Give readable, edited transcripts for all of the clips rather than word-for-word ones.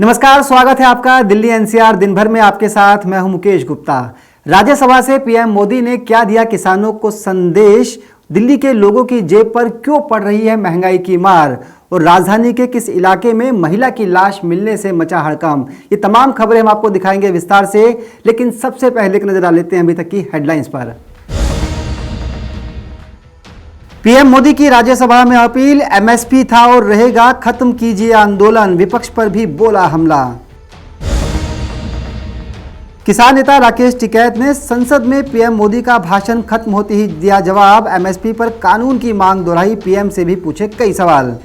नमस्कार, स्वागत है आपका दिल्ली एनसीआर दिन भर में आपके साथ मैं हूं मुकेश गुप्ता। राज्यसभा से पीएम मोदी ने क्या दिया किसानों को संदेश, दिल्ली के लोगों की जेब पर क्यों पड़ रही है महंगाई की मार और राजधानी के किस इलाके में महिला की लाश मिलने से मचा हड़कंप, ये तमाम खबरें हम आपको दिखाएंगे विस्तार से। लेकिन सबसे पहले एक नजर डाल लेते हैं अभी तक की हेडलाइंस पर। पीएम मोदी की राज्यसभा में अपील, एमएसपी था और रहेगा, खत्म कीजिए आंदोलन, विपक्ष पर भी बोला हमला। किसान नेता राकेश टिकैत ने संसद में पीएम मोदी का भाषण खत्म होते ही दिया जवाब, एमएसपी पर कानून की मांग दोहराई, पीएम से भी पूछे कई सवाल।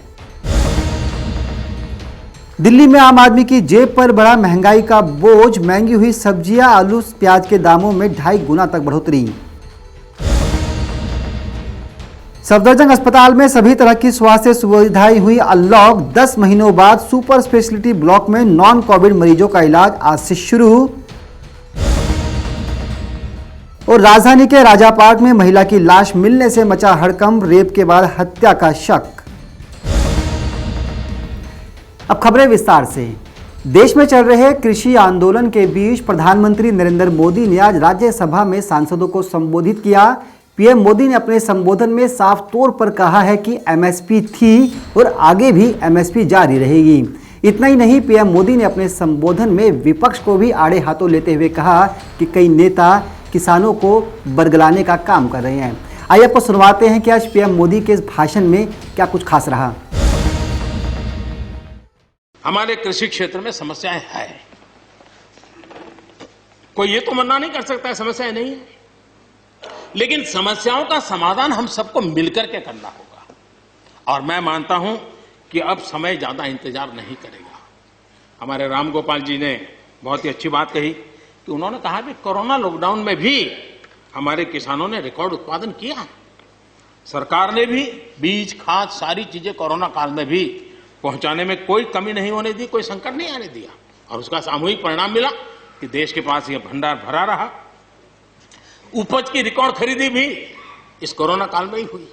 दिल्ली में आम आदमी की जेब पर बढ़ा महंगाई का बोझ, महंगी हुई सब्जियां, आलू प्याज के दामों में 2.5 गुना तक बढ़ोतरी। सफदरजंग अस्पताल में सभी तरह की स्वास्थ्य सुविधाएं हुई अनलॉक, 10 महीनों बाद सुपर स्पेशलिटी ब्लॉक में नॉन कोविड मरीजों का इलाज आज से शुरू। और राजधानी के राजा पार्क में महिला की लाश मिलने से मचा हड़कंप, रेप के बाद हत्या का शक। अब खबरें विस्तार से। देश में चल रहे कृषि आंदोलन के बीच प्रधानमंत्री नरेंद्र मोदी ने आज राज्यसभा में सांसदों को संबोधित किया। पीएम मोदी ने अपने संबोधन में साफ तौर पर कहा है कि एमएसपी थी और आगे भी एमएसपी जारी रहेगी। इतना ही नहीं, पीएम मोदी ने अपने संबोधन में विपक्ष को भी आड़े हाथों लेते हुए कहा कि कई नेता किसानों को बरगलाने का काम कर रहे हैं। आइए आपको सुनवाते हैं कि आज पीएम मोदी के इस भाषण में क्या कुछ खास रहा। हमारे कृषि क्षेत्र में समस्याएं हैं, कोई ये तो मना नहीं कर सकता है समस्याएं नहीं है, लेकिन समस्याओं का समाधान हम सबको मिलकर के करना होगा। और मैं मानता हूं कि अब समय ज्यादा इंतजार नहीं करेगा। हमारे राम गोपाल जी ने बहुत ही अच्छी बात कही कि उन्होंने कहा कि कोरोना लॉकडाउन में भी हमारे किसानों ने रिकॉर्ड उत्पादन किया। सरकार ने भी बीज, खाद, सारी चीजें कोरोना काल में भी पहुंचाने में कोई कमी नहीं होने दी, कोई संकट नहीं आने दिया, और उसका सामूहिक परिणाम मिला कि देश के पास यह भंडार भरा रहा। उपज की रिकॉर्ड खरीदी भी इस कोरोना काल में ही हुई।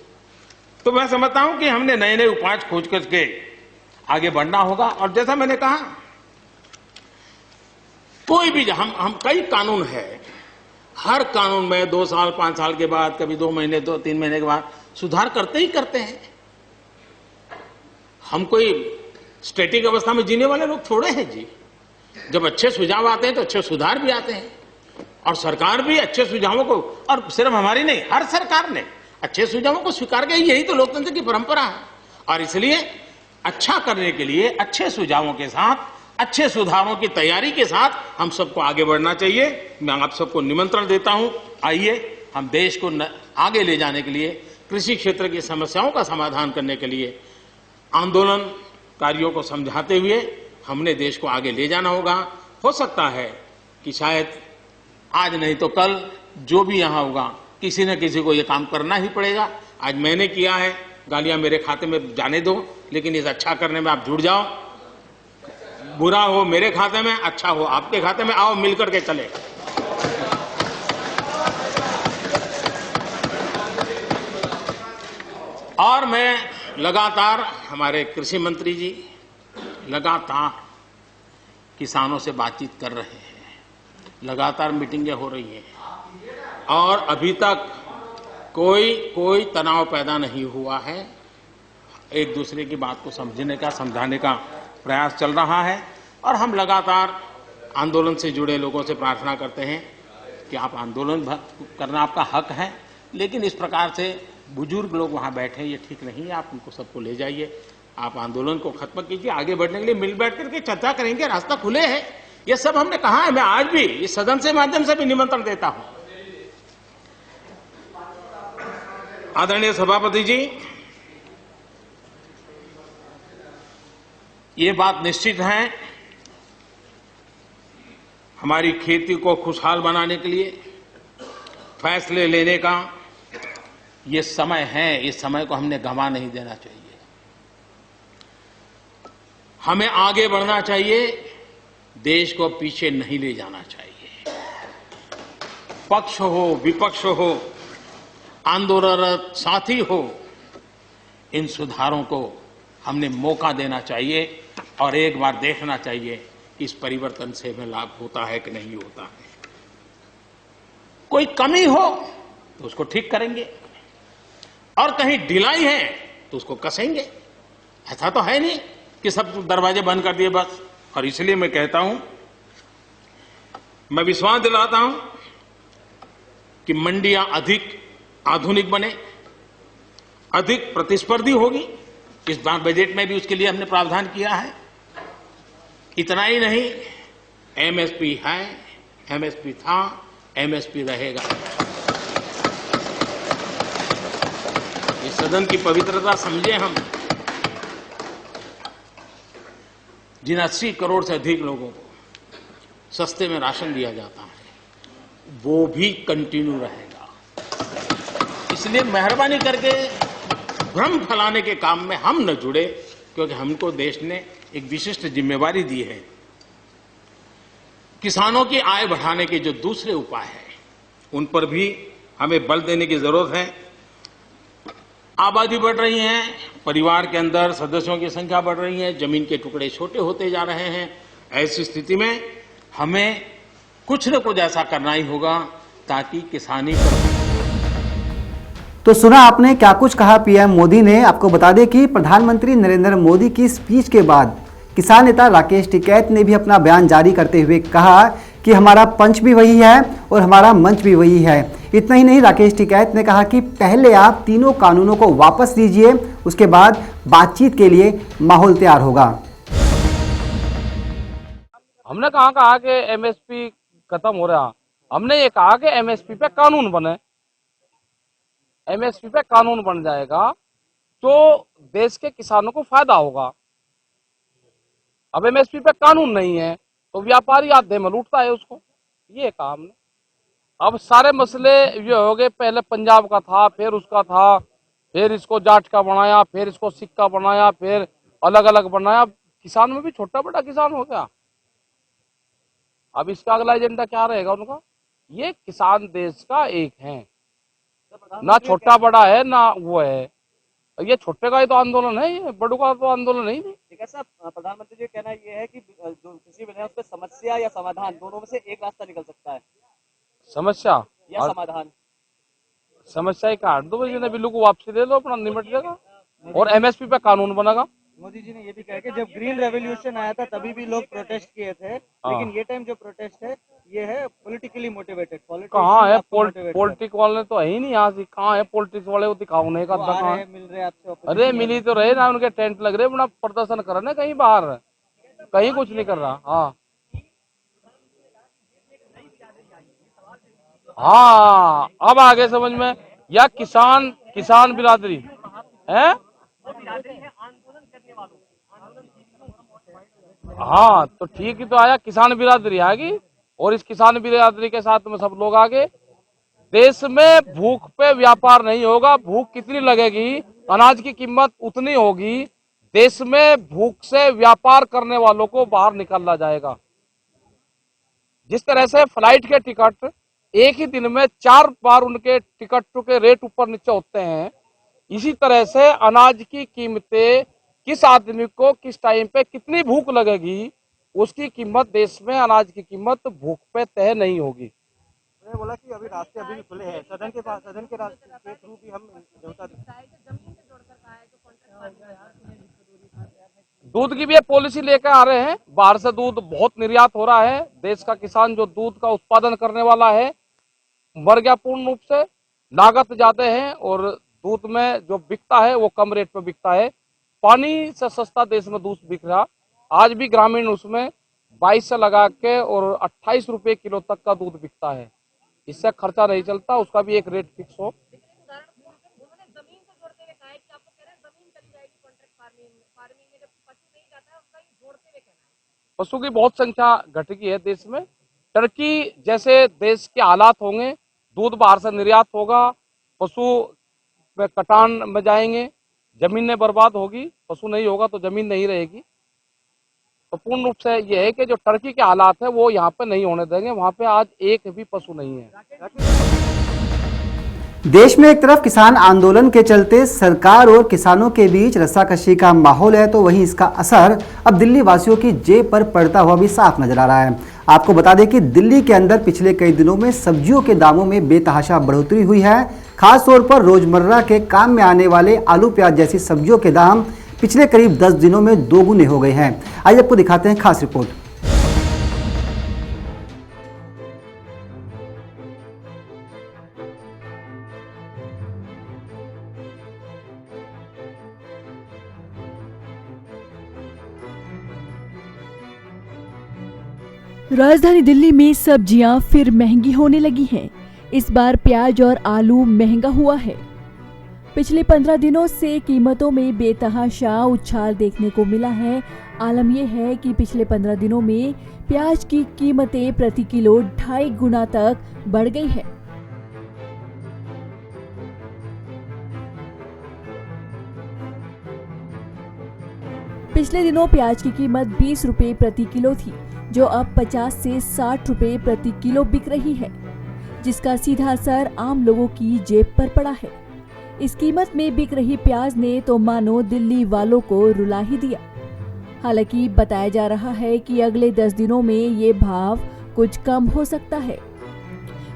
तो मैं समझता हूं कि हमने नए नए उपाय खोज करके आगे बढ़ना होगा। और जैसा मैंने कहा, कोई भी हम कई कानून है, हर कानून में 2 साल 5 साल के बाद, कभी 2 महीने 2-3 महीने के बाद सुधार करते ही करते हैं। हम कोई स्टैटिक अवस्था में जीने वाले लोग थोड़े हैं जी। जब अच्छे सुझाव आते हैं तो अच्छे सुधार भी आते हैं, और सरकार भी अच्छे सुझावों को, और सिर्फ हमारी नहीं, हर सरकार ने अच्छे सुझावों को स्वीकार किया। यही तो लोकतंत्र की परंपरा है। और इसलिए अच्छा करने के लिए अच्छे सुझावों के साथ, अच्छे सुधारों की तैयारी के साथ हम सबको आगे बढ़ना चाहिए। मैं आप सबको निमंत्रण देता हूं, आइए हम देश को आगे ले जाने के लिए, कृषि क्षेत्र की समस्याओं का समाधान करने के लिए आंदोलनकारियों को समझाते हुए हमने देश को आगे ले जाना होगा। हो सकता है कि शायद आज नहीं तो कल जो भी यहां होगा, किसी न किसी को यह काम करना ही पड़ेगा। आज मैंने किया है, गालियां मेरे खाते में जाने दो, लेकिन इस अच्छा करने में आप जुड़ जाओ। बुरा हो मेरे खाते में, अच्छा हो आपके खाते में, आओ मिलकर के चले। और मैं लगातार, हमारे कृषि मंत्री जी लगातार किसानों से बातचीत कर रहे हैं, लगातार मीटिंगें हो रही हैं, और अभी तक कोई तनाव पैदा नहीं हुआ है। एक दूसरे की बात को समझने का, समझाने का प्रयास चल रहा है। और हम लगातार आंदोलन से जुड़े लोगों से प्रार्थना करते हैं कि आप आंदोलन करना आपका हक है, लेकिन इस प्रकार से बुजुर्ग लोग वहां बैठे, ये ठीक नहीं है। आप उनको सबको ले जाइए, आप आंदोलन को खत्म कीजिए। आगे बढ़ने के लिए मिल बैठ करके चर्चा करेंगे, रास्ता खुले है। ये सब हमने कहा है। मैं आज भी इस सदन से माध्यम से भी निमंत्रण देता हूं। आदरणीय सभापति जी, ये बात निश्चित है, हमारी खेती को खुशहाल बनाने के लिए फैसले लेने का ये समय है। इस समय को हमने गंवा नहीं देना चाहिए। हमें आगे बढ़ना चाहिए, देश को पीछे नहीं ले जाना चाहिए। पक्ष हो, विपक्ष हो, आंदोलनरत साथी हो, इन सुधारों को हमने मौका देना चाहिए और एक बार देखना चाहिए कि इस परिवर्तन से हमें लाभ होता है कि नहीं होता है। कोई कमी हो तो उसको ठीक करेंगे और कहीं ढिलाई है तो उसको कसेंगे। ऐसा तो है नहीं कि सब दरवाजे बंद कर दिए बस। और इसलिए मैं कहता हूं, मैं विश्वास दिलाता हूं कि मंडियां अधिक आधुनिक बने, अधिक प्रतिस्पर्धी होगी। इस बार बजट में भी उसके लिए हमने प्रावधान किया है। इतना ही नहीं, एमएसपी है, एमएसपी था, एमएसपी रहेगा। इस सदन की पवित्रता समझे हम। जिन 80 करोड़ से अधिक लोगों को सस्ते में राशन दिया जाता है, वो भी कंटिन्यू रहेगा। इसलिए मेहरबानी करके भ्रम फैलाने के काम में हम न जुड़े, क्योंकि हमको देश ने एक विशिष्ट जिम्मेवारी दी है। किसानों की आय बढ़ाने के जो दूसरे उपाय हैं, उन पर भी हमें बल देने की जरूरत है। आबादी बढ़ रही है, परिवार के अंदर सदस्यों की संख्या बढ़ रही है, जमीन के टुकड़े छोटे होते जा रहे हैं। ऐसी स्थिति में हमें कुछ न कुछ ऐसा करना ही होगा ताकि किसानी पर। तो सुना आपने क्या कुछ कहा पीएम मोदी ने। आपको बता दें कि प्रधानमंत्री नरेंद्र मोदी की स्पीच के बाद किसान नेता राकेश टिकैत ने भी अपना बयान जारी करते हुए कहा कि हमारा पंच भी वही है और हमारा मंच भी वही है। इतना ही नहीं, राकेश टिकैत ने कहा कि पहले आप तीनों कानूनों को वापस लीजिए, उसके बाद बातचीत के लिए माहौल तैयार होगा। हमने कहा कि एमएसपी खत्म हो रहा, हमने ये कहा कि एमएसपी पे कानून बने। एमएसपी पे कानून बन जाएगा तो देश के किसानों को फायदा होगा। अब एमएसपी पे कानून नहीं है तो व्यापारी आधे में लूटता है उसको, ये कहा हमने। अब सारे मसले ये हो गए, पहले पंजाब का था, फिर उसका था, फिर इसको जाट का बनाया, फिर इसको सिख का बनाया, फिर अलग अलग बनाया। किसान में भी छोटा बड़ा किसान हो गया। अब इसका अगला एजेंडा क्या रहेगा उनका? ये किसान देश का एक है, ना छोटा बड़ा है ना वो है। ये छोटे का ही तो आंदोलन है, ये बड़ों का तो आंदोलन नहीं। ऐसा प्रधानमंत्री जी का कहना ये है कि जो कृषि बिल है उसमें समस्या या समाधान दोनों में से एक रास्ता निकल सकता है। समस्या या समाधान? समस्या ही काट दो, जिन्हें बिल्लू को वापसी दे दो, अपना निमट जाएगा और एमएसपी पे कानून बनेगा। मोदी जी ने ये भी कहा कि जब ग्रीन रेवोल्यूशन आया था तभी भी लोग प्रोटेस्ट किए थे, लेकिन ये टाइम जो प्रोटेस्ट है ये है पॉलिटिकली मोटिवेटेड। कहाँ है पॉलिटिक्स वाले? तो है ही नहीं यहाँ से। कहाँ है पॉलिटिक्स वाले? वो दिखाओ नहीं का मिल रहे आपसे? अरे मिली तो रहे ना, उनके टेंट लग रहे, अपना प्रदर्शन कर रहे कहीं बाहर, कहीं कुछ नहीं कर रहा। हाँ अब आगे समझ में। या किसान बिरादरी है। हाँ तो ठीक ही तो आया, किसान बिरादरी आ गई और इस किसान बिरादरी के साथ में सब लोग आगे। देश में भूख पे व्यापार नहीं होगा। भूख कितनी लगेगी, अनाज की कीमत उतनी होगी। देश में भूख से व्यापार करने वालों को बाहर निकाला जाएगा। जिस तरह से फ्लाइट के टिकट एक ही दिन में 4 बार उनके टिकट के रेट ऊपर नीचे होते हैं, इसी तरह से अनाज की कीमतें किस आदमी को किस टाइम पे कितनी भूख लगेगी, उसकी कीमत देश में अनाज की कीमत भूख पे तय नहीं होगी। उन्होंने बोला कि अभी रास्ते अभी भी खुले हैं, सदन के रास्ते के थ्रू भी हम दूध की भी पॉलिसी लेकर आ रहे हैं। बाहर से दूध बहुत निर्यात हो रहा है। देश का किसान जो दूध का उत्पादन करने वाला है मर गया पूर्ण रूप से। लागत ज्यादा है और दूध में जो बिकता है वो कम रेट पे बिकता है। पानी से सस्ता देश में दूध बिक रहा। आज भी ग्रामीण उसमें 22 से लगा के और 28 रुपए किलो तक का दूध बिकता है। इससे खर्चा नहीं चलता, उसका भी एक रेट फिक्स हो। पशु की बहुत संख्या घट गई है देश में। टर्की जैसे देश के हालात होंगे, दूध बाहर से निर्यात होगा, पशु में कटान में जाएंगे, जमीनें बर्बाद होगी। पशु नहीं होगा तो जमीन नहीं रहेगी। तो पूर्ण रूप से यह है कि जो टर्की के हालात है वो यहाँ पे नहीं होने देंगे। वहाँ पे आज एक भी पशु नहीं है। देश में एक तरफ किसान आंदोलन के चलते सरकार और किसानों के बीच रस्साकशी का माहौल है, तो वहीं इसका असर अब दिल्ली वासियों की जेब पर पड़ता हुआ भी साफ नजर आ रहा है। आपको बता दें कि दिल्ली के अंदर पिछले कई दिनों में सब्जियों के दामों में बेतहाशा बढ़ोतरी हुई है। खास तौर पर रोजमर्रा के काम में आने वाले आलू प्याज जैसी सब्जियों के दाम पिछले करीब 10 दिनों में दोगुने हो गए हैं। आइए आपको दिखाते हैं खास रिपोर्ट। राजधानी दिल्ली में सब्जियां फिर महंगी होने लगी हैं। इस बार प्याज और आलू महंगा हुआ है। पिछले 15 दिनों से कीमतों में बेतहाशा उछाल देखने को मिला है। आलम यह है कि पिछले 15 दिनों में प्याज की कीमतें प्रति किलो 2.5 गुना तक बढ़ गई है। पिछले दिनों प्याज की कीमत 20 रुपए प्रति किलो थी, जो अब 50 से 60 रुपए प्रति किलो बिक रही है, जिसका सीधा असर आम लोगों की जेब पर पड़ा है। इस कीमत में बिक रही प्याज ने तो मानो दिल्ली वालों को रुला ही दिया। हालांकि बताया जा रहा है कि अगले 10 दिनों में ये भाव कुछ कम हो सकता है।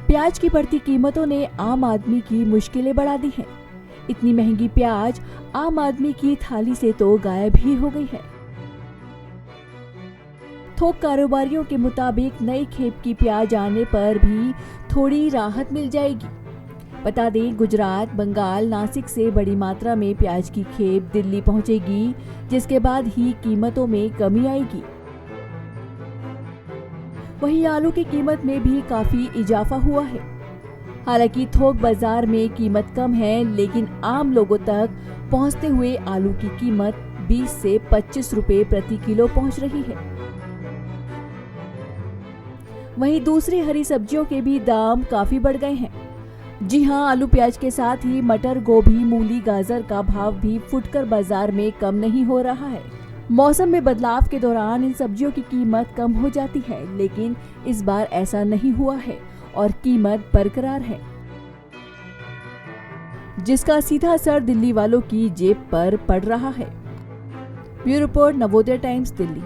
प्याज की बढ़ती कीमतों ने आम आदमी की मुश्किलें बढ़ा दी हैं। इतनी महंगी प्याज आम आदमी की थाली से तो गायब ही हो गई है। थोक कारोबारियों के मुताबिक नई खेप की प्याज आने पर भी थोड़ी राहत मिल जाएगी। बता दें, गुजरात, बंगाल, नासिक से बड़ी मात्रा में प्याज की खेप दिल्ली पहुंचेगी, जिसके बाद ही कीमतों में कमी आएगी। वहीं आलू की कीमत में भी काफी इजाफा हुआ है। हालांकि थोक बाजार में कीमत कम है, लेकिन आम लोगों तक पहुंचते हुए आलू की कीमत 20 से 25 रुपए प्रति किलो पहुंच रही है। वहीं दूसरी हरी सब्जियों के भी दाम काफी बढ़ गए हैं। जी हां, आलू प्याज के साथ ही मटर, गोभी, मूली, गाजर का भाव भी फुटकर बाजार में कम नहीं हो रहा है। मौसम में बदलाव के दौरान इन सब्जियों की कीमत कम हो जाती है, लेकिन इस बार ऐसा नहीं हुआ है और कीमत बरकरार है, जिसका सीधा असर दिल्ली वालों की जेब पर पड़ रहा है। Bureau report, Navodaya times, Delhi.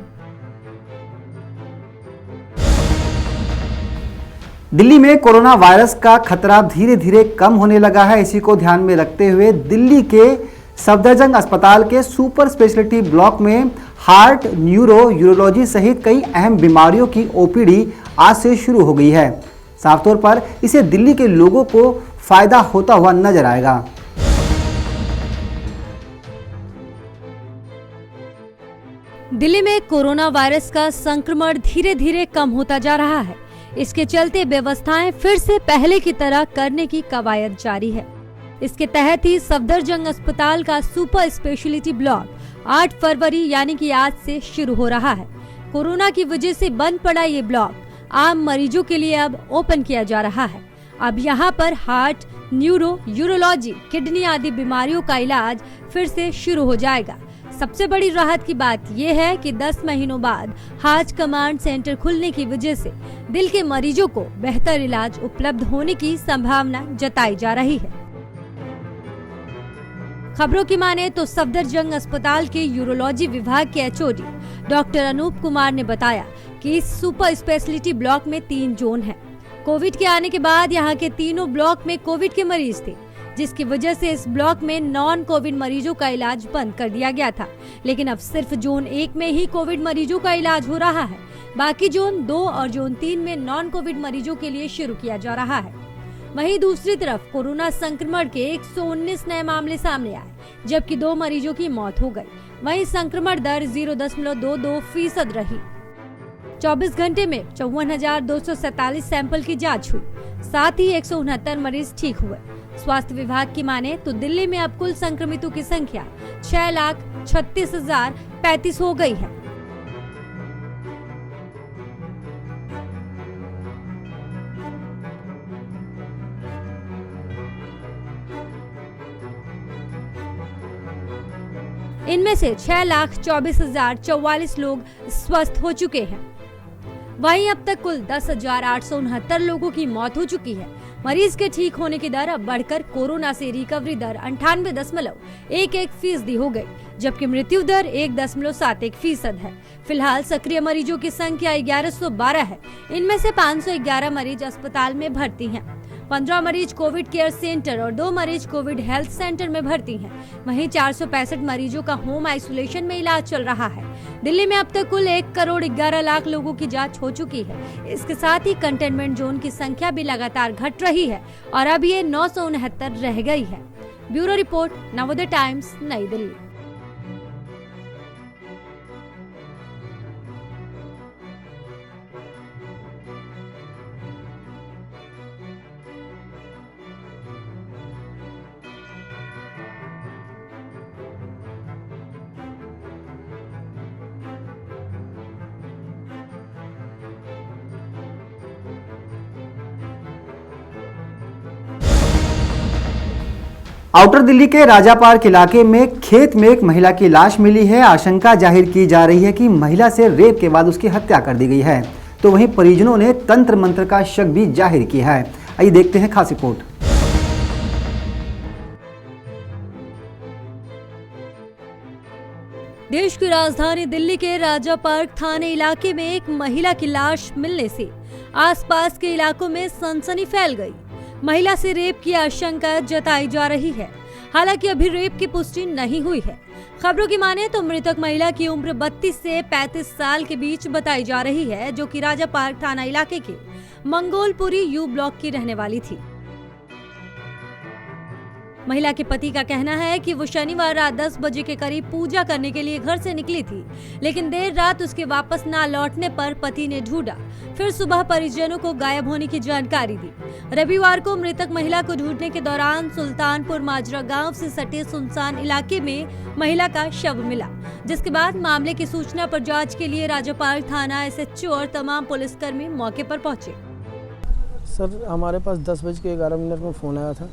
Delhi में कोरोना वायरस का खतरा धीरे धीरे कम होने लगा है। इसी को ध्यान में रखते हुए दिल्ली के सफदरजंग अस्पताल के सुपर स्पेशलिटी ब्लॉक में हार्ट, न्यूरो, यूरोलॉजी सहित कई अहम बीमारियों की ओपीडी आज से शुरू हो गई है। साफ तौर पर इसे दिल्ली के लोगों को फायदा होता हुआ नजर आएगा। दिल्ली में कोरोना वायरस का संक्रमण धीरे धीरे कम होता जा रहा है। इसके चलते व्यवस्थाएं फिर से पहले की तरह करने की कवायद जारी है। इसके तहत ही सफदरजंग अस्पताल का सुपर स्पेशलिटी ब्लॉक 8 फरवरी यानी कि आज से शुरू हो रहा है। कोरोना की वजह से बंद पड़ा ये ब्लॉक आम मरीजों के लिए अब ओपन किया जा रहा है। अब यहाँ पर हार्ट, न्यूरो, यूरोलॉजी, किडनी आदि बीमारियों का इलाज फिर से शुरू हो जाएगा। सबसे बड़ी राहत की बात यह है कि 10 महीनों बाद हार्ट कमांड सेंटर खुलने की वजह से दिल के मरीजों को बेहतर इलाज उपलब्ध होने की संभावना जताई जा रही है। खबरों की माने तो सफदरजंग अस्पताल के यूरोलॉजी विभाग के एचओडी डॉक्टर अनूप कुमार ने बताया कि इस सुपर स्पेशलिटी ब्लॉक में 3 जोन हैं। कोविड के आने के बाद यहाँ के तीनों ब्लॉक में कोविड के मरीज थे, जिसकी वजह से इस ब्लॉक में नॉन कोविड मरीजों का इलाज बंद कर दिया गया था। लेकिन अब सिर्फ जोन 1 में ही कोविड मरीजों का इलाज हो रहा है। बाकी जोन 2 और जोन 3 में नॉन कोविड मरीजों के लिए शुरू किया जा रहा है। वहीं दूसरी तरफ कोरोना संक्रमण के 119 नए मामले सामने आए, जबकि 2 मरीजों की मौत हो गई। वहीं संक्रमण दर 0.22% रही। 24 घंटे में 54,247 सैंपल की जांच हुई। साथ ही 169 मरीज ठीक हुए। स्वास्थ्य विभाग की माने तो दिल्ली में अब कुल संक्रमितों की संख्या 6,36,035 हो गई है। इनमें से 6,24,044 लोग स्वस्थ हो चुके हैं। वहीं अब तक कुल 10,869 लोगों की मौत हो चुकी है। मरीज के ठीक होने की दर अब बढ़कर कोरोना से रिकवरी दर 98.11% हो गई, जबकि मृत्यु दर 1.71% है। फिलहाल सक्रिय मरीजों की संख्या 1112 है। इनमें से 511 मरीज अस्पताल में भर्ती हैं। 15 मरीज कोविड केयर सेंटर और 2 मरीज कोविड हेल्थ सेंटर में भर्ती हैं। वहीं 465 मरीजों का होम आइसोलेशन में इलाज चल रहा है। दिल्ली में अब तक कुल 1,11,00,000 लोगों की जांच हो चुकी है। इसके साथ ही कंटेनमेंट जोन की संख्या भी लगातार घट रही है और अब ये 969 रह गई है। ब्यूरो रिपोर्ट, नवोदय टाइम्स, नई दिल्ली। आउटर दिल्ली के राजा पार्क इलाके में खेत में एक महिला की लाश मिली है। आशंका जाहिर की जा रही है कि महिला से रेप के बाद उसकी हत्या कर दी गई है। तो वहीं परिजनों ने तंत्र मंत्र का शक भी जाहिर किया है। आइए देखते हैं खास रिपोर्ट। देश की राजधानी दिल्ली के राजा पार्क थाने इलाके में एक महिला की लाश मिलने से आसपास के इलाकों में सनसनी फैल गई। महिला से रेप की आशंका जताई जा रही है। हालांकि अभी रेप की पुष्टि नहीं हुई है। खबरों की माने तो मृतक महिला की उम्र 32 से 35 साल के बीच बताई जा रही है, जो कि राजा पार्क थाना इलाके के मंगोलपुरी यू ब्लॉक की रहने वाली थी। महिला के पति का कहना है कि वो शनिवार रात 10 बजे के करीब पूजा करने के लिए घर से निकली थी, लेकिन देर रात उसके वापस ना लौटने पर पति ने ढूंढा, फिर सुबह परिजनों को गायब होने की जानकारी दी। रविवार को मृतक महिला को ढूंढने के दौरान सुल्तानपुर माजरा गांव से सटे सुनसान इलाके में महिला का शव मिला, जिसके बाद मामले की सूचना पर जांच के लिए राजा पार्क थाना SHO और तमाम पुलिसकर्मी मौके पर पहुंचे। सर, हमारे पास 10 बज के 11 मिनट में फ़ोन आया था।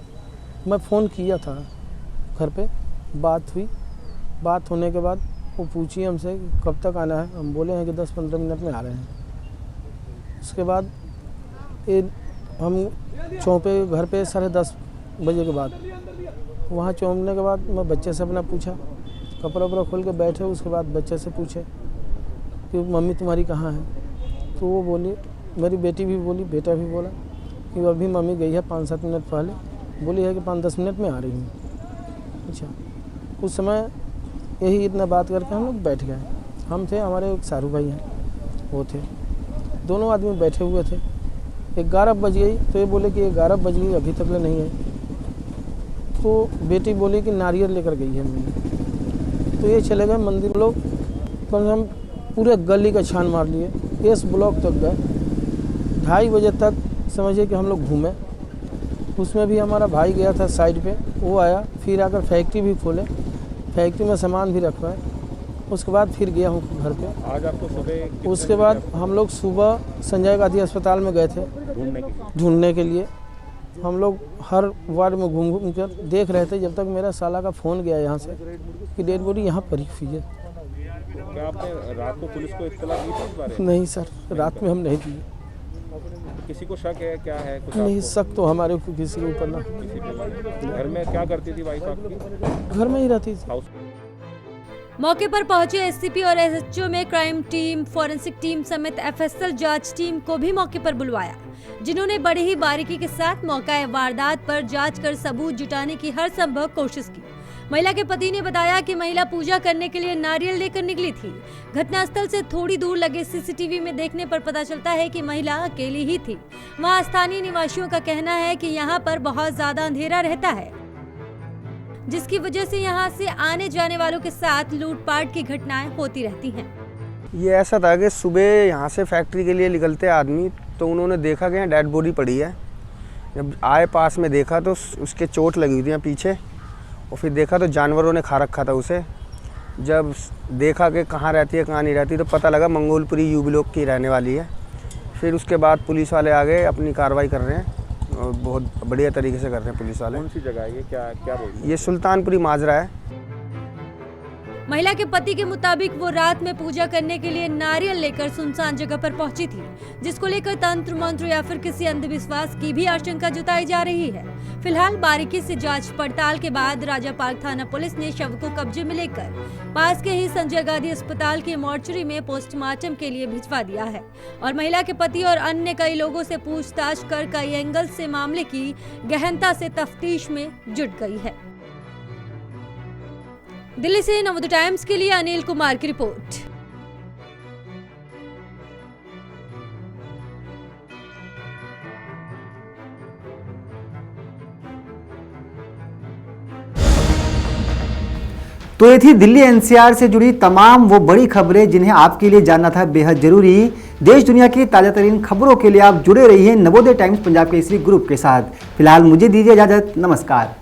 मैं फ़ोन किया था, घर पे बात हुई। बात होने के बाद वो पूछी हमसे कब तक आना है। हम बोले हैं कि 10-15 मिनट में आ रहे हैं। उसके बाद हम चौंपे घर पे 10:30 बजे के बाद। वहाँ चौंकने के बाद मैं बच्चे से अपना पूछा, कपड़ा वपड़ा खोल के बैठे। उसके बाद बच्चे से पूछे कि मम्मी तुम्हारी कहाँ है। तो वो बोली, मेरी बेटी भी बोली, बेटा भी बोला कि अभी मम्मी गई है 5-7 मिनट पहले, बोली है कि 5-10 मिनट में आ रही हूँ। अच्छा, उस समय यही इतना बात करके हम लोग बैठ गए। हम थे, हमारे एक सारू भाई हैं, वो थे, दोनों आदमी बैठे हुए थे। 11 बज गई तो ये बोले कि 11 बज गई अभी तक नहीं आई। तो बेटी बोली कि नारियल लेकर गई है मम्मी। तो ये चले गए मंदिर। लोग कम से कम पूरे गली का छान मार लिए, इस ब्लॉक तक गए। 2:30 बजे तक समझिए कि हम लोग घूमे। उसमें भी हमारा भाई गया था साइड पे, वो आया, फिर आकर फैक्ट्री भी खोले, फैक्ट्री में सामान भी रखवाए। उसके बाद फिर गया हूँ घर पे। आज आपको सुबह, उसके बाद हम लोग सुबह संजय गांधी अस्पताल में गए थे ढूंढने के लिए। हम लोग हर वार्ड में घूम घूम कर देख रहे थे, जब तक मेरा साला का फ़ोन गया यहाँ से कि डेड बॉडी यहाँ पड़ी हुई है। क्या आपने रात को पुलिस को इत्तला दी थी इस बारे में? नहीं सर, रात में हम नहीं दिए। किसी को शक है, क्या है कुछ? नहीं, शक तो हमारे ऊपर किसी के ऊपर ना। किसी पे? घर में क्या करती थी वाइफ आपकी? घर में ही रहती थी। मौके पर पहुंचे SCP और SHO में क्राइम टीम, फॉरेंसिक टीम समेत FSL जांच टीम को भी मौके पर बुलवाया, जिन्होंने बड़ी ही बारीकी के साथ मौका वारदात पर जांच कर सबूत जुटाने की हर संभव कोशिश की। महिला के पति ने बताया कि महिला पूजा करने के लिए नारियल लेकर निकली थी। घटनास्थल से थोड़ी दूर लगे CCTV में देखने पर पता चलता है कि महिला अकेली ही थी। वहां स्थानीय निवासियों का कहना है कि यहां पर बहुत ज्यादा अंधेरा रहता है, जिसकी वजह से यहां से आने जाने वालों के साथ लूटपाट की घटनाएं होती रहती हैं। ये ऐसा था कि सुबह यहाँ से फैक्ट्री के लिए निकलते आदमी, तो उन्होंने देखा कि यहाँ डेड बॉडी पड़ी है। जब आए पास में देखा तो उसके चोट लगी हुई थी यहाँ पीछे, और फिर देखा तो जानवरों ने खा रखा था उसे। जब देखा कि कहाँ रहती है कहाँ नहीं रहती, तो पता लगा मंगोलपुरी यू ब्लॉक की रहने वाली है। फिर उसके बाद पुलिस वाले आ गए, अपनी कार्रवाई कर रहे हैं और बहुत बढ़िया तरीके से कर रहे हैं पुलिस वाले। कौन सी जगह है ये? क्या बोल? ये सुल्तानपुरी माजरा है। महिला के पति के मुताबिक वो रात में पूजा करने के लिए नारियल लेकर सुनसान जगह पर पहुंची थी, जिसको लेकर तंत्र मंत्र या फिर किसी अंधविश्वास की भी आशंका जताई जा रही है। फिलहाल बारीकी से जांच पड़ताल के बाद राजा पार्क थाना पुलिस ने शव को कब्जे में लेकर पास के ही संजय गांधी अस्पताल के मॉर्चरी में पोस्टमार्टम के लिए भिजवा दिया है और महिला के पति और अन्य कई लोगों से पूछताछ कर कई एंगल से मामले की गहनता से तफ्तीश में जुट गई है। दिल्ली से नवोदय टाइम्स के लिए अनिल कुमार की रिपोर्ट। तो ये थी दिल्ली एनसीआर से जुड़ी तमाम वो बड़ी खबरें जिन्हें आपके लिए जानना था बेहद जरूरी। देश दुनिया की ताजा तरीन खबरों के लिए आप जुड़े रहिए नवोदय टाइम्स पंजाब केसरी ग्रुप के साथ। फिलहाल मुझे दीजिए इजाजत, नमस्कार।